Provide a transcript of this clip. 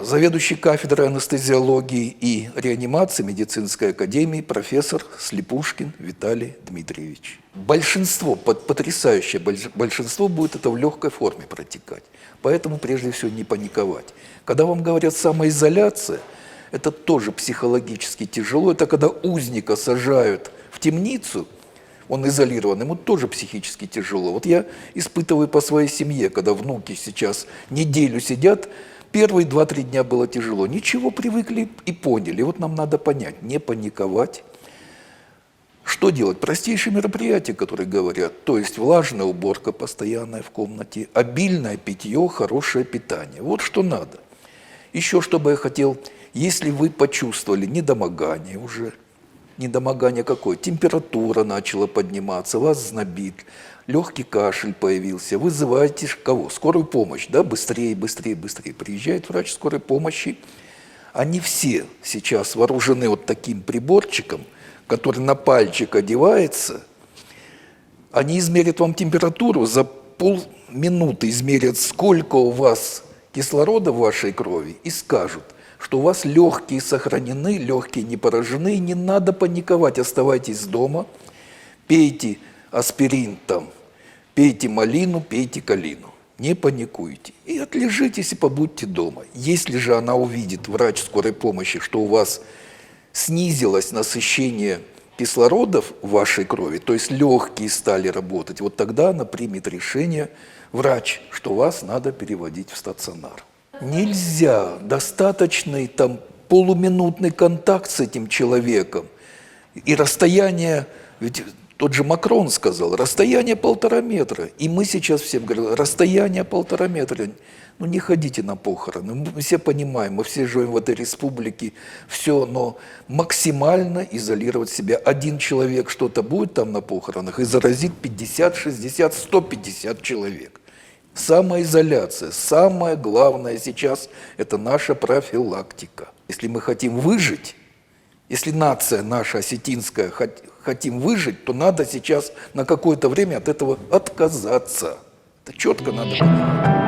Заведующий кафедрой анестезиологии и реанимации медицинской академии профессор Слепушкин Виталий Дмитриевич. Большинство, потрясающее большинство будет это в легкой форме протекать. Поэтому прежде всего не паниковать. Когда вам говорят самоизоляция, это тоже психологически тяжело. Это когда узника сажают в темницу, он изолирован, ему тоже психически тяжело. Вот я испытываю по своей семье, когда внуки сейчас неделю сидят, первые 2-3 дня было тяжело. Ничего, привыкли и поняли. Вот нам надо понять, не паниковать. Что делать? Простейшие мероприятия, которые говорят. То есть влажная уборка постоянная в комнате, обильное питье, хорошее питание. Вот что надо. Еще что бы я хотел, если вы почувствовали недомогание уже, недомогание какое? Температура начала подниматься, вас знобит, легкий кашель появился. Вызываете кого? Скорую помощь, да? Быстрее, быстрее, быстрее. Приезжает врач скорой помощи. Они все сейчас вооружены вот таким приборчиком, который на пальчик одевается. Они измерят вам температуру, за полминуты измерят, сколько у вас кислорода в вашей крови, и скажут, что у вас легкие сохранены, легкие не поражены, и не надо паниковать, оставайтесь дома, пейте аспирин там, пейте малину, пейте калину, не паникуйте. И отлежитесь и побудьте дома. Если же она увидит, врач скорой помощи, что у вас снизилось насыщение кислорода в вашей крови, то есть легкие стали работать, вот тогда она примет решение, врач, что вас надо переводить в стационар. Нельзя достаточный там полуминутный контакт с этим человеком и расстояние, ведь тот же Макрон сказал, расстояние 1,5 метра. И мы сейчас всем говорим, расстояние 1,5 метра. Ну не ходите на похороны. Мы все понимаем, мы все живем в этой республике, все, но максимально изолировать себя. Один человек что-то будет там на похоронах и заразит 50, 60, 150 человек. Самоизоляция. Самое главное сейчас – это наша профилактика. Если мы хотим выжить, если нация наша осетинская хотим выжить, то надо сейчас на какое-то время от этого отказаться. Это четко надо понимать.